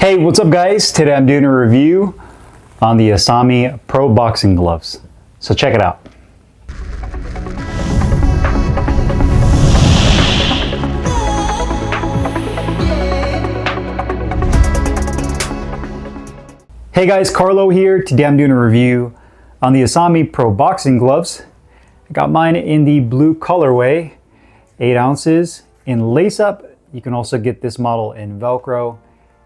Hey, what's up guys? Today I'm doing a review on the Isami Pro Boxing Gloves. So check it out. Hey guys, Carlo here. Today I'm doing a review on the Isami Pro Boxing Gloves. I got mine in the blue colorway, 8 ounces in lace up. You can also get this model in Velcro,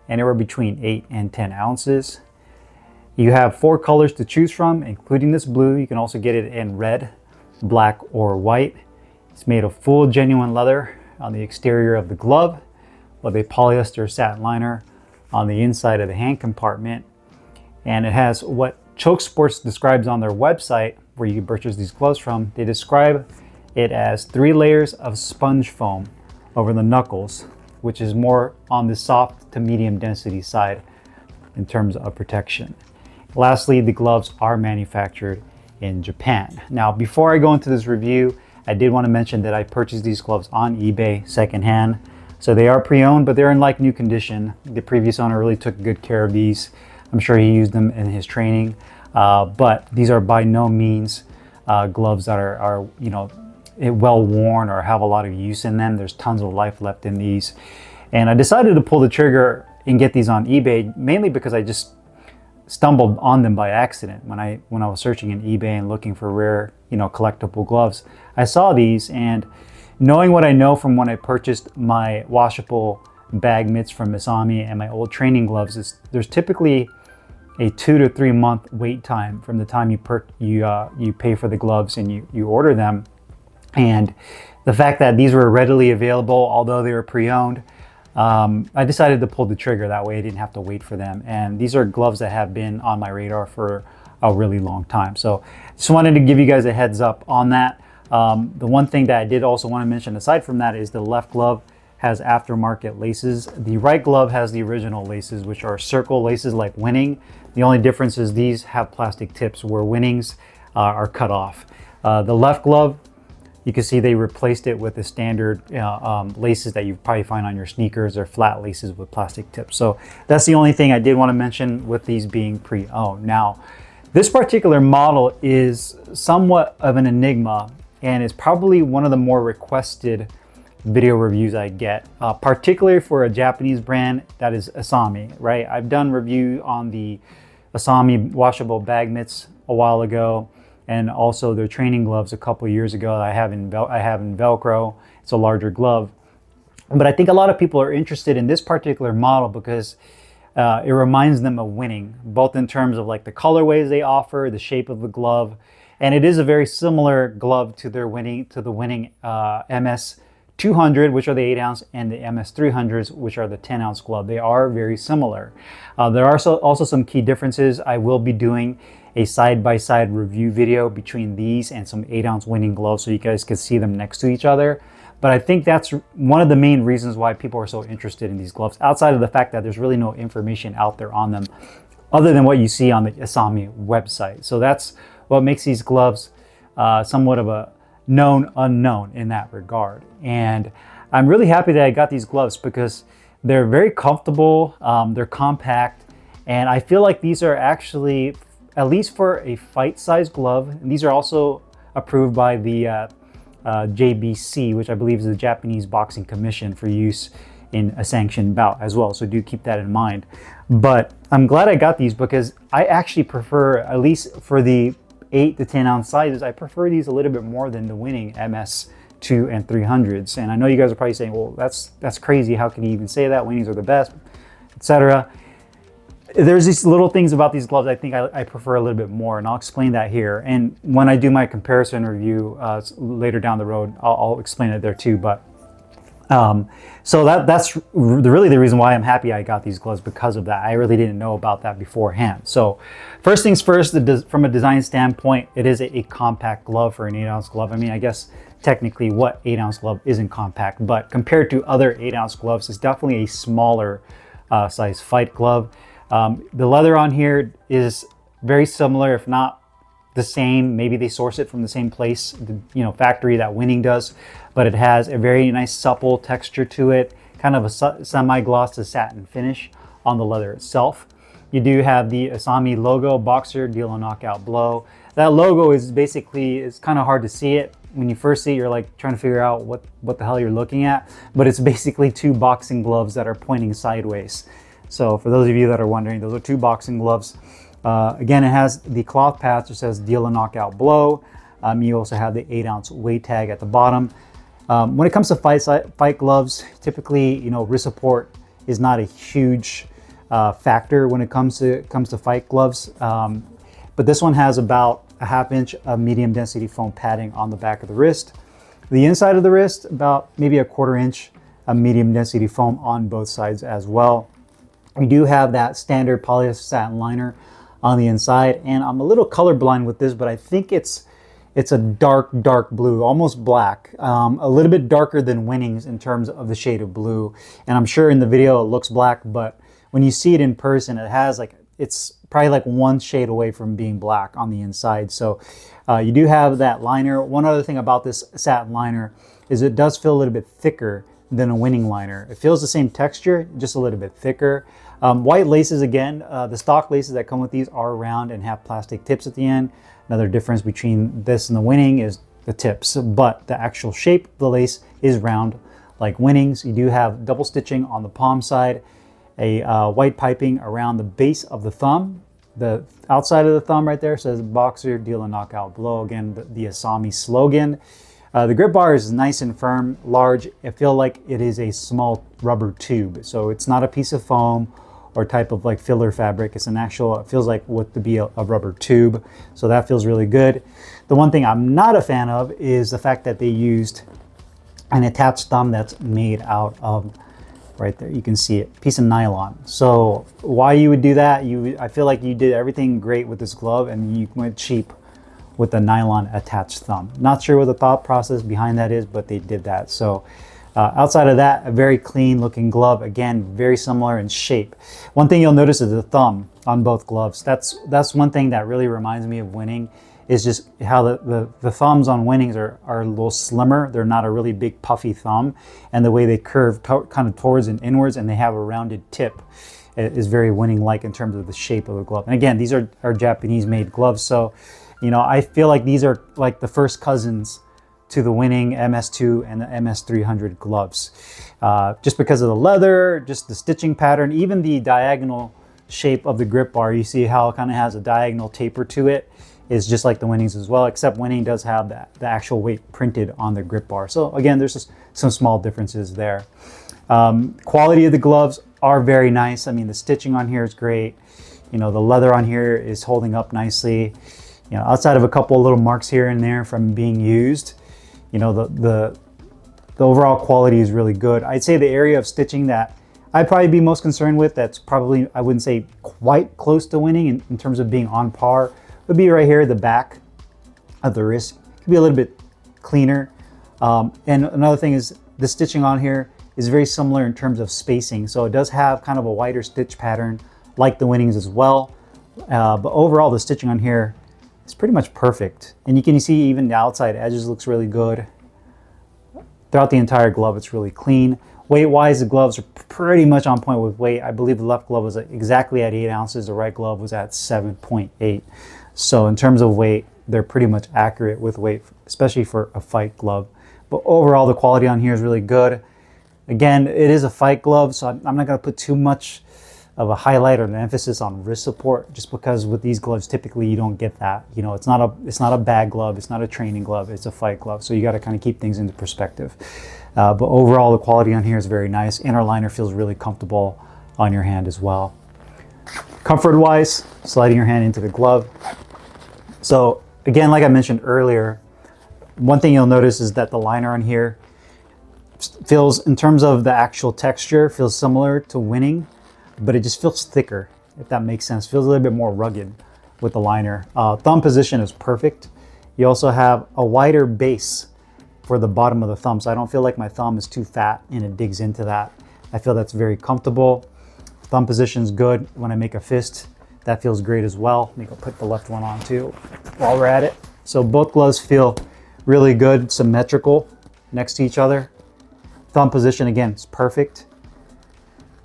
anywhere between 8 and 10 ounces. You have 4 colors to choose from, including this blue. You can also get it in red, black, or white. It's made of full genuine leather on the exterior of the glove with a polyester satin liner on the inside of the hand compartment. And it has what Choke Sports describes on their website, where you can purchase these gloves from. They describe it as 3 layers of sponge foam over the knuckles, which is more on the soft to medium density side in terms of protection. Lastly, the gloves are manufactured in Japan. Now, before I go into this review, I did want to mention that I purchased these gloves on eBay secondhand. So they are pre-owned, but they're in like new condition. The previous owner really took good care of these. I'm sure he used them in his training, but these are by no means gloves that are well worn or have a lot of use in them. There's tons of life left in these. And I decided to pull the trigger and get these on eBay, mainly because I just stumbled on them by accident. When I was searching in eBay and looking for rare, collectible gloves, I saw these, and knowing what I know from when I purchased my washable bag mitts from Isami and my old training gloves, is there's typically a 2 to 3 month wait time from the time you pay for the gloves and you order them. And the fact that these were readily available, although they were pre-owned, I decided to pull the trigger. That way I didn't have to wait for them. And these are gloves that have been on my radar for a really long time. So just wanted to give you guys a heads up on that. The one thing that I did also want to mention aside from that is the left glove has aftermarket laces. The right glove has the original laces, which are circle laces like Winning. The only difference is these have plastic tips, where Winnings are cut off. The left glove, you can see they replaced it with the standard laces that you probably find on your sneakers, or flat laces with plastic tips. So that's the only thing I did want to mention with these being pre-owned. Now, this particular model is somewhat of an enigma, and is probably one of the more requested video reviews I get, particularly for a Japanese brand that is Isami, right? I've done review on the Isami washable bag mitts a while ago, and also their training gloves a couple years ago. I have in Velcro. It's a larger glove, but I think a lot of people are interested in this particular model because it reminds them of Winning, both in terms of like the colorways they offer, the shape of the glove, and it is a very similar glove to the Winning MS 200, which are the 8 ounce, and the MS 300s, which are the 10 ounce glove. They are very similar. There are also some key differences. I will be doing a side-by-side review video between these and some 8 ounce Winning gloves, so you guys can see them next to each other. But I think that's one of the main reasons why people are so interested in these gloves, outside of the fact that there's really no information out there on them other than what you see on the Isami website. So that's what makes these gloves somewhat of a known unknown in that regard. And I'm really happy that I got these gloves because they're very comfortable, they're compact, and I feel like these are actually, at least for a fight size glove, and these are also approved by the JBC, which I believe is the Japanese Boxing Commission, for use in a sanctioned bout as well. So do keep that in mind. But I'm glad I got these because I actually prefer, at least for the 8 to 10 ounce sizes, I prefer these a little bit more than the Winning MS 2 and 300s. And I know you guys are probably saying, well, that's crazy. How can you even say that? Winnings are the best, etc. There's these little things about these gloves I think I prefer a little bit more, and I'll explain that here. And when I do my comparison review later down the road, I'll explain it there too. But so that's really the reason why I'm happy I got these gloves, because of that. I really didn't know about that beforehand. So first things first, from a design standpoint, it is a compact glove for an 8 ounce glove. I mean, I guess technically what 8 ounce glove isn't compact, but compared to other 8 ounce gloves, it's definitely a smaller size fight glove. The leather on here is very similar, if not the same. Maybe they source it from the same place, the factory that Winning does, but it has a very nice supple texture to it, kind of a semi-gloss to satin finish on the leather itself. You do have the Isami logo, boxer, deal a knockout blow. That logo is basically, it's kind of hard to see it. When you first see it, you're like trying to figure out what the hell you're looking at, but it's basically two boxing gloves that are pointing sideways. So for those of you that are wondering, those are two boxing gloves. Again, it has the cloth patch that says deal a knockout blow. You also have the 8-ounce weight tag at the bottom. When it comes to fight gloves, typically, you know, wrist support is not a huge factor when it comes to fight gloves. But this one has about a 1/2 inch of medium density foam padding on the back of the wrist. The inside of the wrist, about maybe a 1/4 inch of medium density foam on both sides as well. We do have that standard polyester satin liner on the inside, and I'm a little colorblind with this, but I think it's a dark blue, almost black, a little bit darker than Winnings in terms of the shade of blue. And I'm sure in the video it looks black, but when you see it in person, it has like, it's probably like one shade away from being black on the inside. So you do have that liner. One other thing about this satin liner is it does feel a little bit thicker than a Winning liner. It feels the same texture, just a little bit thicker. White laces, again, the stock laces that come with these are round and have plastic tips at the end. Another difference between this and the Winning is the tips, but the actual shape of the lace is round like Winnings. You do have double stitching on the palm side, a white piping around the base of the thumb. The outside of the thumb right there says boxer, deal a knockout blow. Again, the Isami slogan. The grip bar is nice and firm, large. I feel like it is a small rubber tube. So it's not a piece of foam or type of like filler fabric. It's an actual, it feels like what to be a rubber tube. So that feels really good. The one thing I'm not a fan of is the fact that they used an attached thumb that's made out of, right there, you can see it, piece of nylon. So why you would do that? I feel like you did everything great with this glove and you went cheap with the nylon attached thumb. Not sure what the thought process behind that is, but they did that. So outside of that, a very clean looking glove. Again, very similar in shape. One thing you'll notice is the thumb on both gloves. That's one thing that really reminds me of Winning, is just how the thumbs on Winnings are a little slimmer. They're not a really big puffy thumb, and the way they curve kind of towards and inwards, and they have a rounded tip is very Winning-like in terms of the shape of the glove. And again, these are Japanese made gloves, so you know, I feel like these are like the first cousins to the Winning MS2 and the MS300 gloves. Just because of the leather, just the stitching pattern, even the diagonal shape of the grip bar, you see how it kind of has a diagonal taper to it, is just like the Winnings as well, except Winning does have the actual weight printed on the grip bar. So again, there's just some small differences there. Quality of the gloves are very nice. I mean, the stitching on here is great. You know, the leather on here is holding up nicely. You know, outside of a couple of little marks here and there from being used, you know, the overall quality is really good. I'd say the area of stitching that I'd probably be most concerned with, that's probably, I wouldn't say quite close to Winning in terms of being on par, would be right here at the back of the wrist. Could be a little bit cleaner. And another thing is the stitching on here is very similar in terms of spacing. So it does have kind of a wider stitch pattern like the Winnings as well. But overall, the stitching on here is pretty much perfect. And you can see even the outside edges looks really good. Throughout the entire glove, it's really clean. Weight-wise, the gloves are pretty much on point with weight. I believe the left glove was exactly at 8 ounces. The right glove was at 7.8. So in terms of weight, they're pretty much accurate with weight, especially for a fight glove. But overall, the quality on here is really good. Again, it is a fight glove, so I'm not going to put too much of a highlight or an emphasis on wrist support, just because with these gloves, typically you don't get that. You know, it's not a bag glove, it's not a training glove, it's a fight glove. So you got to kind of keep things into perspective. But overall, the quality on here is very nice. Inner liner feels really comfortable on your hand as well. Comfort-wise, sliding your hand into the glove. So again, like I mentioned earlier, one thing you'll notice is that the liner on here feels, in terms of the actual texture, feels similar to Winning, but it just feels thicker, if that makes sense. Feels a little bit more rugged with the liner. Thumb position is perfect. You also have a wider base for the bottom of the thumb, so I don't feel like my thumb is too fat and it digs into that. I feel that's very comfortable. Thumb position's good. When I make a fist, that feels great as well. Let me go put the left one on too while we're at it. So both gloves feel really good, symmetrical next to each other. Thumb position, again, is perfect.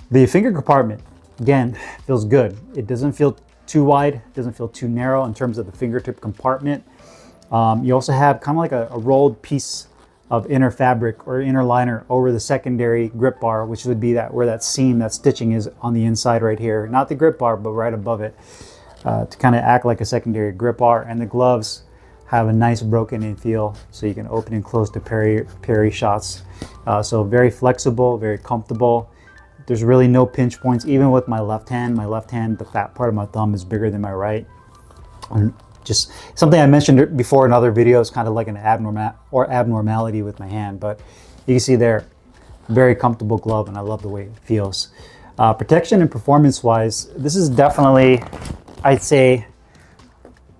The finger compartment again, feels good. It doesn't feel too wide, doesn't feel too narrow in terms of the fingertip compartment. You also have kind of like a rolled piece of inner fabric or inner liner over the secondary grip bar, which would be that where that seam, that stitching is on the inside right here. Not the grip bar, but right above it, to kind of act like a secondary grip bar. And the gloves have a nice broken in feel, so you can open and close the parry shots. So very flexible, very comfortable. There's really no pinch points, even with my left hand. My left hand, the fat part of my thumb is bigger than my right. And just something I mentioned before in other videos, kind of like an abnormality with my hand. But you can see there, very comfortable glove, and I love the way it feels. Protection and performance-wise, this is definitely, I'd say,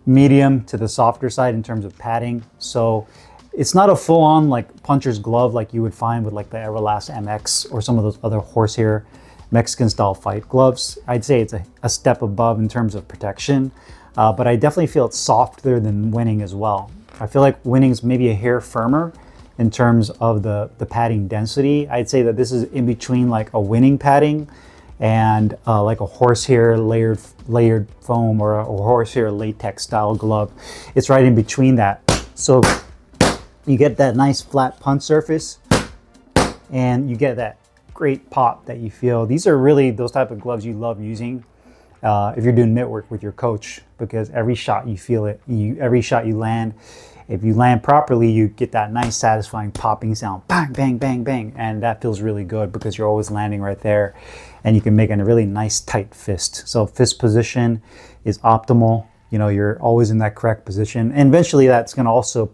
medium to the softer side in terms of padding. So it's not a full-on like puncher's glove like you would find with like the Everlast MX or some of those other horsehair Mexican style fight gloves. I'd say it's a step above in terms of protection, but I definitely feel it's softer than Winning as well. I feel like Winning's maybe a hair firmer in terms of the padding density. I'd say that this is in between like a Winning padding and like a horsehair layered foam or a horsehair latex style glove. It's right in between that. So you get that nice flat punch surface and you get that great pop that you feel. These are really those type of gloves you love using if you're doing mitt work with your coach, because every shot you feel it. Every shot you land, if you land properly, you get that nice satisfying popping sound, bang, bang, bang, bang. And that feels really good because you're always landing right there, and you can make a really nice tight fist. So fist position is optimal. You know, you're always in that correct position. And eventually that's gonna also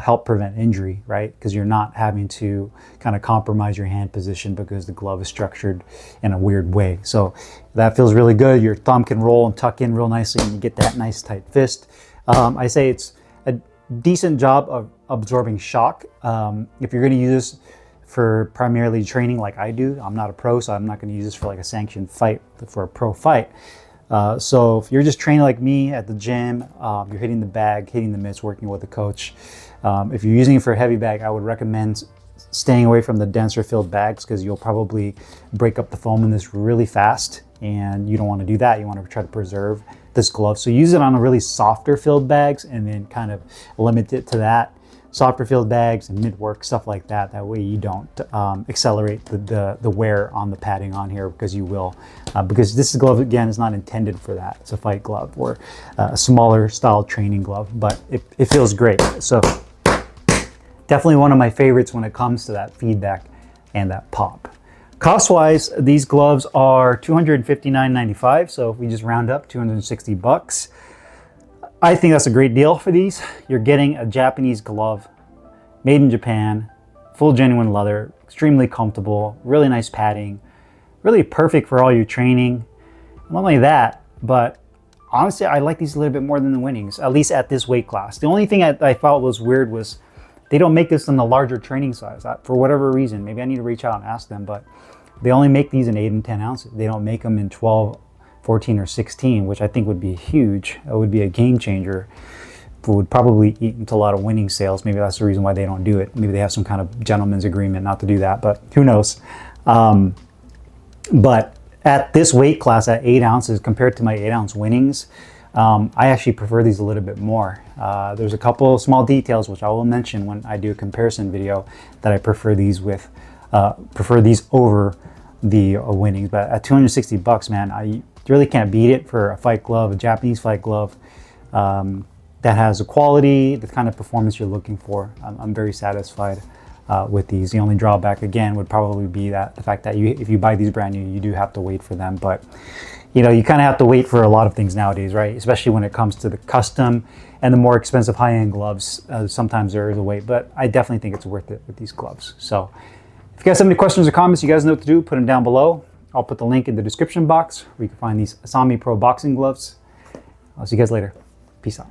help prevent injury, right? Because you're not having to kind of compromise your hand position because the glove is structured in a weird way. So that feels really good. Your thumb can roll and tuck in real nicely and you get that nice tight fist. I say it's a decent job of absorbing shock. If you're gonna use this for primarily training like I do, I'm not a pro, so I'm not gonna use this for like a sanctioned fight, for a pro fight. So if you're just training like me at the gym, you're hitting the bag, hitting the mitts, working with a coach. If you're using it for a heavy bag, I would recommend staying away from the denser filled bags because you'll probably break up the foam in this really fast, and you don't want to do that. You want to try to preserve this glove. So use it on a really softer filled bags and then kind of limit it to that. Softer filled bags and mid-work, stuff like that. That way you don't accelerate the wear on the padding on here, because you will. Because this glove, again, is not intended for that. It's a fight glove or a smaller style training glove, but it feels great. So definitely one of my favorites when it comes to that feedback and that pop. Cost-wise, these gloves are $259.95. So if we just round up, 260 bucks. I think that's a great deal for these. You're getting a Japanese glove, made in Japan, full genuine leather, extremely comfortable, really nice padding, really perfect for all your training. Not only that, but honestly, I like these a little bit more than the Winnings, at least at this weight class. The only thing I thought was weird was they don't make this in the larger training size. For whatever reason, maybe I need to reach out and ask them, but they only make these in 8 and 10 ounces. They don't make them in 12, 14 or 16, which I think would be huge. It would be a game changer. It would probably eat into a lot of Winning sales. Maybe that's the reason why they don't do it. Maybe they have some kind of gentleman's agreement not to do that, but who knows. But at this weight class, at 8 ounces, compared to my 8-ounce Winnings, I actually prefer these a little bit more. There's a couple of small details which I will mention when I do a comparison video that I prefer these with. Prefer these over the Winnings, but at 260 bucks, man, I really can't beat it for a fight glove, a Japanese fight glove that has the quality, the kind of performance you're looking for. I'm very satisfied with these. The only drawback, again, would probably be that the fact that if you buy these brand new, you do have to wait for them. But you know, you kind of have to wait for a lot of things nowadays, right? Especially when it comes to the custom and the more expensive high-end gloves. Sometimes there is a wait, but I definitely think it's worth it with these gloves. So if you guys have any questions or comments, you guys know what to do. Put them down below. I'll put the link in the description box where you can find these Isami Pro boxing gloves. I'll see you guys later. Peace out.